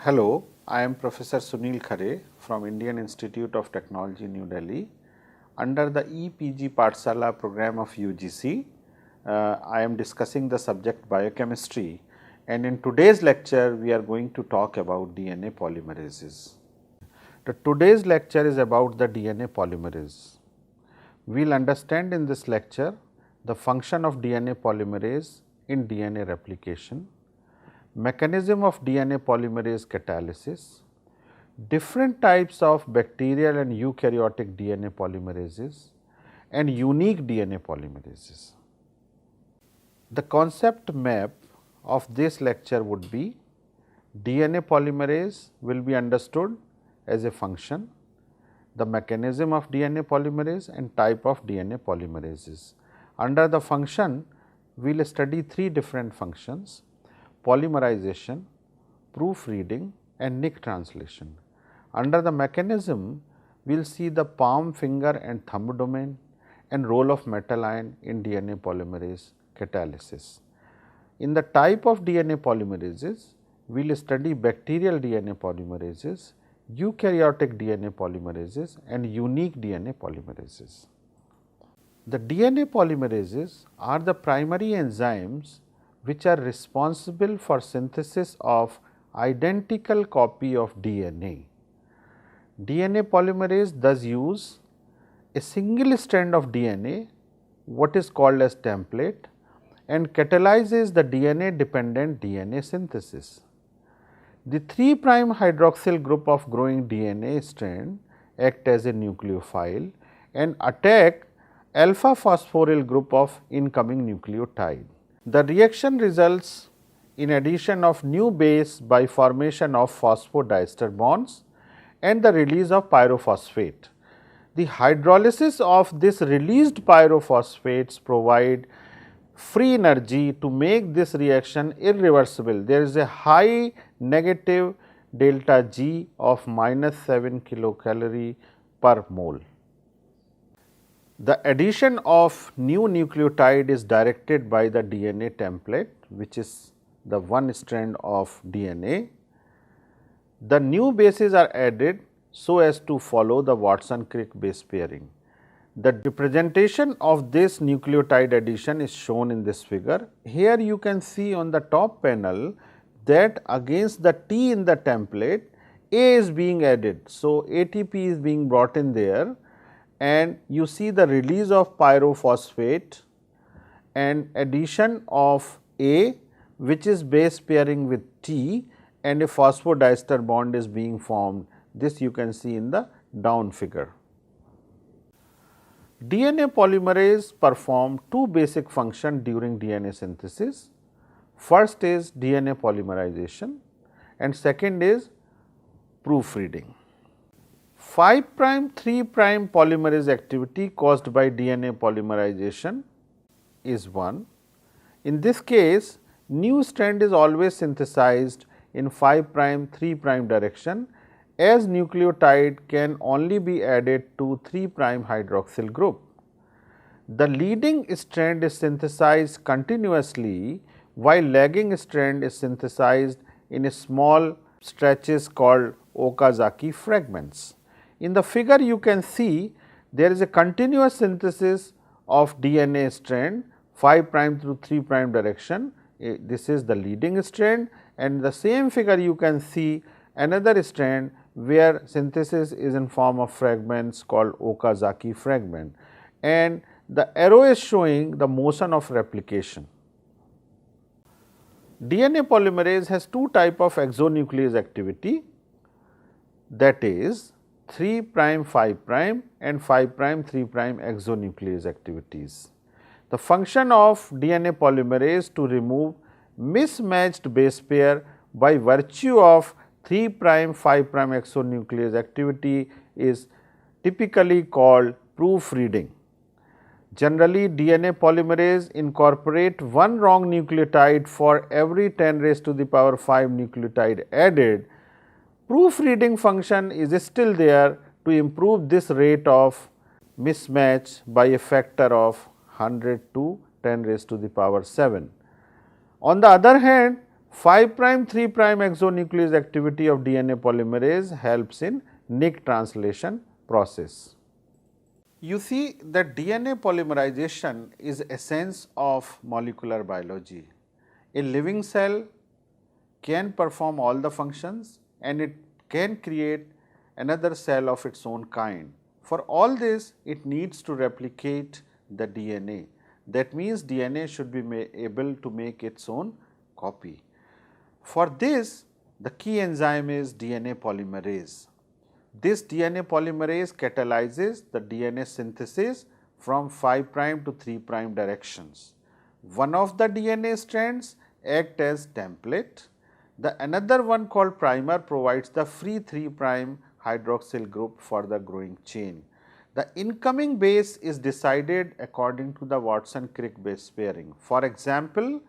Hello, I am Professor Sunil Khare from Indian Institute of Technology, New Delhi. Under the EPG Pathshala program of UGC, I am discussing the subject biochemistry, and in today's lecture we are going to talk about DNA polymerases. Today's lecture is about the DNA polymerase. We will understand in this lecture the function of DNA polymerase in DNA replication, mechanism of DNA polymerase catalysis, different types of bacterial and eukaryotic DNA polymerases and unique DNA polymerases. The concept map of this lecture would be DNA polymerase will be understood as a function, the mechanism of DNA polymerase and type of DNA polymerases. Under the function, we will study three different functions: polymerization, proofreading and nick translation. Under the mechanism, we will see the palm, finger and thumb domain and role of metal ion in DNA polymerase catalysis. In the type of DNA polymerases, we will study bacterial DNA polymerases, eukaryotic DNA polymerases and unique DNA polymerases. The DNA polymerases are the primary enzymes which are responsible for synthesis of identical copy of DNA. DNA polymerase thus use a single strand of DNA, what is called as template, and catalyzes the DNA dependent DNA synthesis. The 3' hydroxyl group of growing DNA strand act as a nucleophile and attack alpha phosphoryl group of incoming nucleotide. The reaction results in addition of new base by formation of phosphodiester bonds and the release of pyrophosphate. The hydrolysis of this released pyrophosphates provide free energy to make this reaction irreversible. There is a high negative delta G of -7 kilocalorie per mole. The addition of new nucleotide is directed by the DNA template, which is the one strand of DNA. The new bases are added so as to follow the Watson-Crick base pairing. The representation of this nucleotide addition is shown in this figure. Here you can see on the top panel that against the T in the template, A is being added. So, ATP is being brought in there and you see the release of pyrophosphate and addition of A, which is base pairing with T, and a phosphodiester bond is being formed. This you can see in the down figure. DNA polymerase perform two basic functions during DNA synthesis. First is DNA polymerization and second is proofreading. 5' 3' polymerase activity caused by DNA polymerization is 1. In this case, new strand is always synthesized in 5' 3' direction, as nucleotide can only be added to 3' hydroxyl group. The leading strand is synthesized continuously, while lagging strand is synthesized in a small stretches called Okazaki fragments. In the figure you can see there is a continuous synthesis of DNA strand 5' through 3' direction. This is the leading strand, and the same figure you can see another strand where synthesis is in form of fragments called Okazaki fragment, and the arrow is showing the motion of replication. DNA polymerase has two types of exonuclease activity, that is 3' 5' and 5' 3' exonuclease activities. The function of DNA polymerase to remove mismatched base pair by virtue of 3' 5' exonuclease activity is typically called proofreading. Generally, DNA polymerase incorporate one wrong nucleotide for every 10 raised to the power 5 nucleotide added. Proofreading function is still there to improve this rate of mismatch by a factor of 100 to 10 raised to the power 7. On the other hand, 5' 3' exonuclease activity of DNA polymerase helps in nick translation process. You see that DNA polymerization is essence of molecular biology. A living cell can perform all the functions and it can create another cell of its own kind. For all this, it needs to replicate the DNA. That means, DNA should be able to make its own copy. For this, the key enzyme is DNA polymerase. This DNA polymerase catalyzes the DNA synthesis from 5' to 3' directions. One of the DNA strands act as template. The another one called primer provides the free 3' hydroxyl group for the growing chain. The incoming base is decided according to the Watson-Crick base pairing. For example,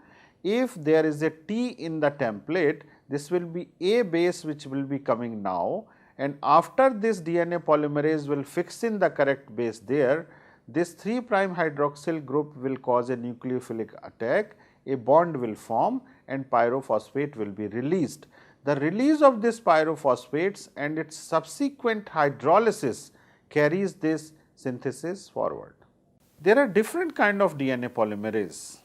if there is a T in the template, this will be A base which will be coming now, and after this DNA polymerase will fix in the correct base there, this 3' hydroxyl group will cause a nucleophilic attack, a bond will form and pyrophosphate will be released. The release of this pyrophosphates and its subsequent hydrolysis carries this synthesis forward. There are different kind of DNA polymerase.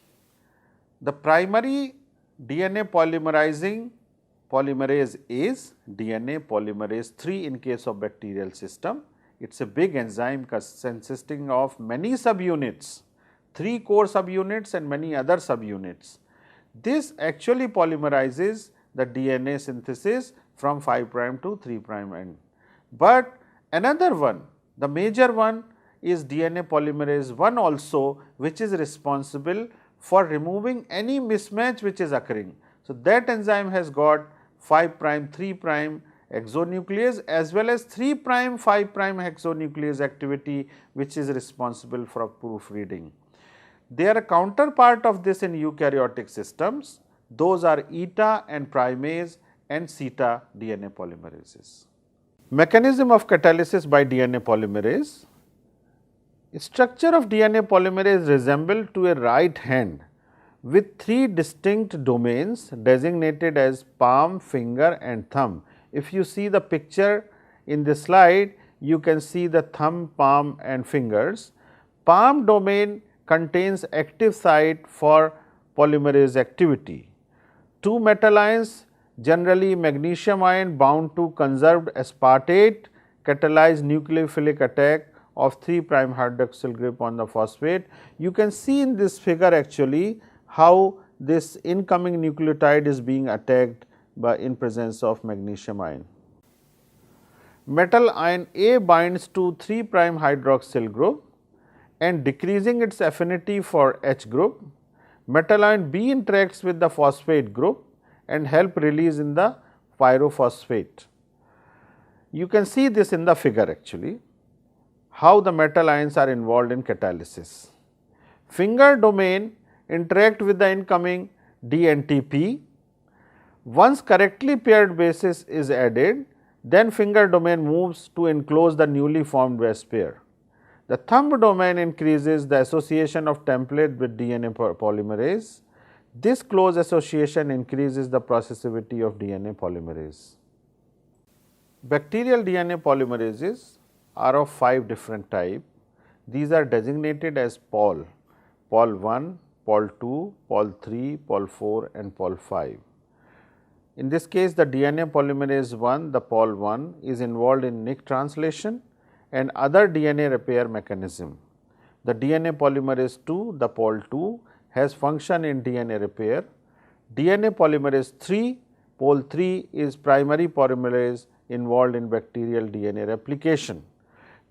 The primary DNA polymerase is DNA polymerase 3 in case of bacterial system. It is a big enzyme consisting of many subunits, 3 core subunits and many other subunits. This actually polymerizes the DNA synthesis from 5' to 3' end. But another one, the major one is DNA polymerase 1 also, which is responsible for removing any mismatch which is occurring. So, that enzyme has got 5' 3' exonuclease as well as 3' 5' hexonuclease activity, which is responsible for proofreading. They are a counterpart of this in eukaryotic systems. Those are eta and primase and zeta DNA polymerases. Mechanism of catalysis by DNA polymerase. Structure of DNA polymerase resembles to a right hand with 3 distinct domains designated as palm, finger and thumb. If you see the picture in this slide, you can see the thumb, palm and fingers. Palm domain contains active site for polymerase activity. 2 metal ions, generally magnesium ion bound to conserved aspartate, catalyze nucleophilic attack of 3' hydroxyl group on the phosphate. You can see in this figure actually how this incoming nucleotide is being attacked by in presence of magnesium ion. Metal ion A binds to 3' hydroxyl group and decreasing its affinity for H group. Metal ion B interacts with the phosphate group and help release in the pyrophosphate. You can see this in the figure actually, how the metal ions are involved in catalysis. Finger domain interact with the incoming D and TP. Once correctly paired bases is added, then finger domain moves to enclose the newly formed base pair. The thumb domain increases the association of template with DNA polymerase. This close association increases the processivity of DNA polymerase. Bacterial DNA polymerases are of 5 different types. These are designated as Pol, Pol 1, Pol 2, Pol 3, Pol 4 and Pol 5. In this case, the DNA polymerase 1, the Pol 1 is involved in nick translation and other DNA repair mechanism. The DNA polymerase 2, the Pol 2 has function in DNA repair. DNA polymerase 3, Pol 3 is primary polymerase involved in bacterial DNA replication.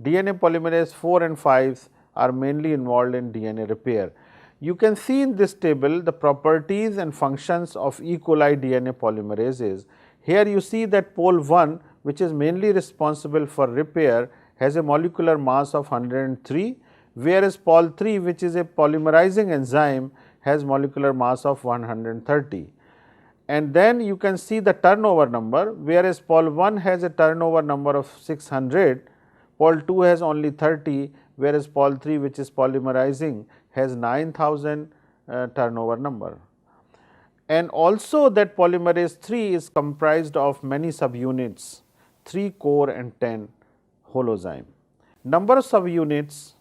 DNA polymerase 4 and 5 are mainly involved in DNA repair. You can see in this table the properties and functions of E. coli DNA polymerases. Here you see that Pol 1, which is mainly responsible for repair, has a molecular mass of 103, whereas Pol 3, which is a polymerizing enzyme, has molecular mass of 130. And then you can see the turnover number, whereas Pol 1 has a turnover number of 600, Pol 2 has only 30, whereas Pol 3, which is polymerizing, has 9000 turnover number. and also that polymerase 3 is comprised of many subunits, 3 core and 10 holozyme. Number of subunits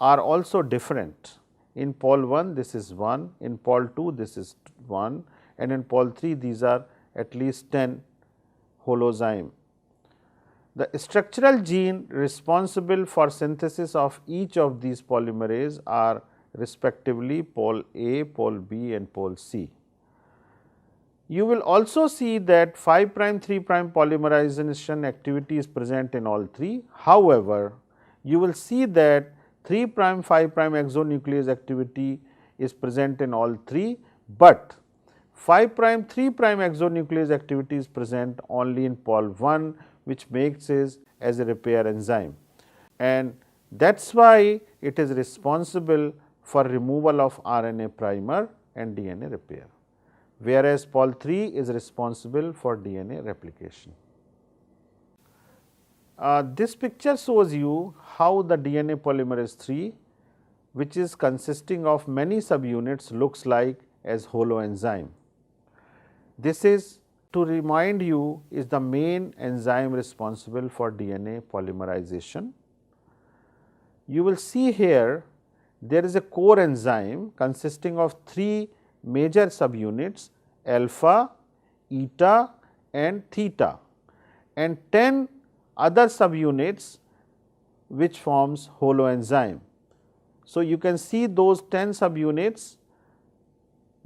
are also different. In pol 1 this is 1, in pol 2 this is 1, and in pol 3 these are at least 10 holozyme. The structural gene responsible for synthesis of each of these polymerase are respectively pol A, pol B and pol C. You will also see that 5 prime 3 prime polymerization activity is present in all three. However, you will see that 3 prime 5 prime exonuclease activity is present in all three, but 5 prime 3 prime exonuclease activity is present only in pol 1, which makes it as a repair enzyme, and that is why it is responsible for removal of RNA primer and DNA repair, whereas pol 3 is responsible for DNA replication. This picture shows you how the DNA polymerase 3, which is consisting of many subunits, looks like as holoenzyme. This is to remind you is the main enzyme responsible for DNA polymerization. You will see here there is a core enzyme consisting of 3 major subunits alpha, eta and theta, and 10 other subunits which forms holoenzyme. So, you can see those 10 subunits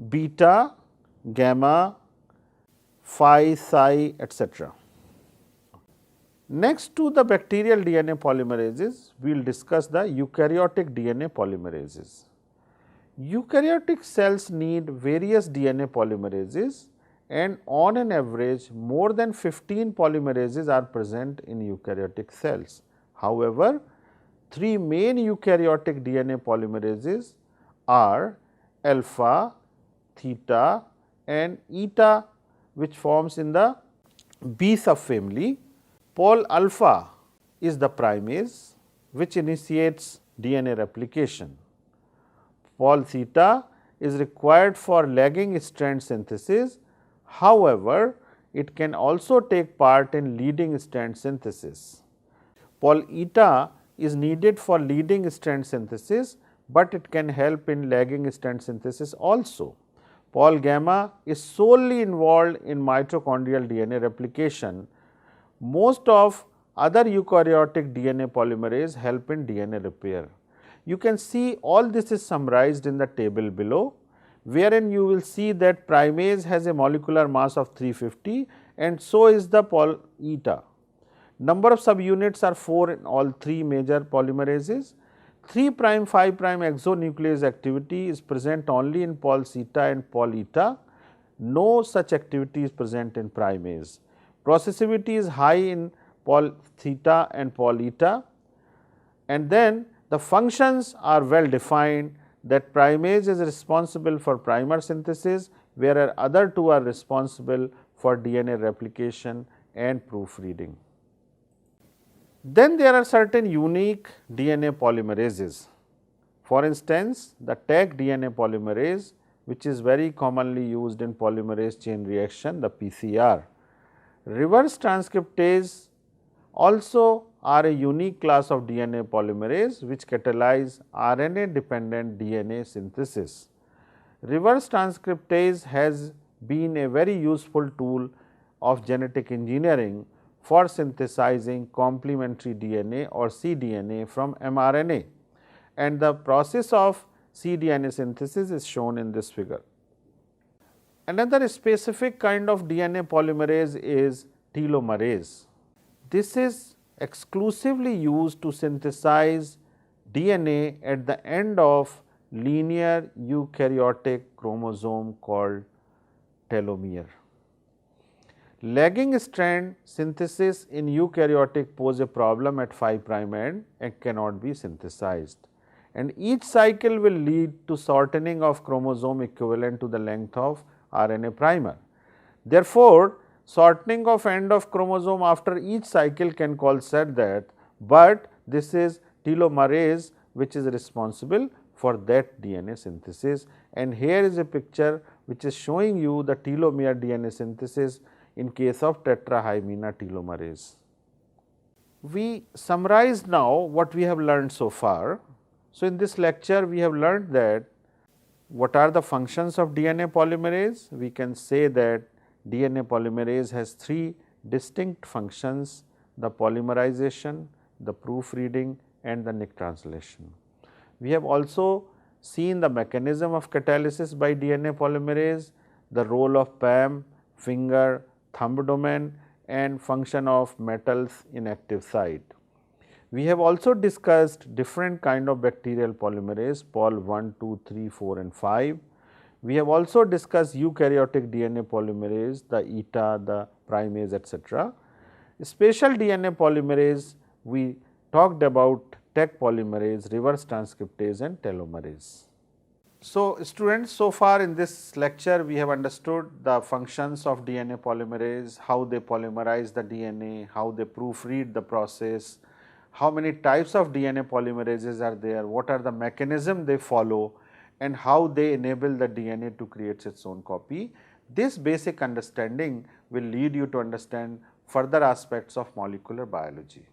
beta, gamma, phi, psi, etc. Next to the bacterial DNA polymerases, we will discuss the eukaryotic DNA polymerases. Eukaryotic cells need various DNA polymerases, and on an average more than 15 polymerases are present in eukaryotic cells. However, 3 main eukaryotic DNA polymerases are alpha, theta and eta, which forms in the B subfamily. Pol alpha is the primase which initiates DNA replication. Pol theta is required for lagging strand synthesis. However, it can also take part in leading strand synthesis. Pol eta is needed for leading strand synthesis, but it can help in lagging strand synthesis also. Pol gamma is solely involved in mitochondrial DNA replication. Most of other eukaryotic DNA polymerase help in DNA repair. You can see all this is summarized in the table below, wherein you will see that primase has a molecular mass of 350 and so is the pol eta. Number of subunits are 4 in all 3 major polymerases. 3 prime 5 prime exonuclease activity is present only in pol theta and pol eta. No such activity is present in primase. Processivity is high in pol theta and pol eta, and then the functions are well defined, that primase is responsible for primer synthesis, whereas other two are responsible for DNA replication and proofreading. Then there are certain unique DNA polymerases. For instance, the Taq DNA polymerase, which is very commonly used in polymerase chain reaction, the PCR. Reverse transcriptase also are a unique class of DNA polymerase which catalyze RNA dependent DNA synthesis. Reverse transcriptase has been a very useful tool of genetic engineering for synthesizing complementary DNA or cDNA from mRNA, and the process of cDNA synthesis is shown in this figure. Another specific kind of DNA polymerase is telomerase. This is exclusively used to synthesize DNA at the end of linear eukaryotic chromosome called telomere. Lagging strand synthesis in eukaryotic pose a problem at 5 prime end and cannot be synthesized, and each cycle will lead to shortening of chromosome equivalent to the length of RNA primer. Therefore, shortening of end of chromosome after each cycle can cause cell death, but this is telomerase which is responsible for that DNA synthesis, and here is a picture which is showing you the telomere DNA synthesis in case of tetrahymena telomerase. We summarize now what we have learned so far. So, in this lecture we have learned that what are the functions of DNA polymerase? We can say that DNA polymerase has three distinct functions: the polymerization, the proofreading and the nick translation. We have also seen the mechanism of catalysis by DNA polymerase, the role of PAM, finger, thumb domain and function of metals in active site. We have also discussed different kind of bacterial polymerase, Pol 1, 2, 3, 4 and 5. We have also discussed eukaryotic DNA polymerase, the ETA, the primase etc. Special DNA polymerase, we talked about Taq polymerase, reverse transcriptase and telomerase. So, students, so far in this lecture we have understood the functions of DNA polymerase, how they polymerize the DNA, how they proofread the process, how many types of DNA polymerases are there, what are the mechanism they follow and how they enable the DNA to create its own copy. This basic understanding will lead you to understand further aspects of molecular biology.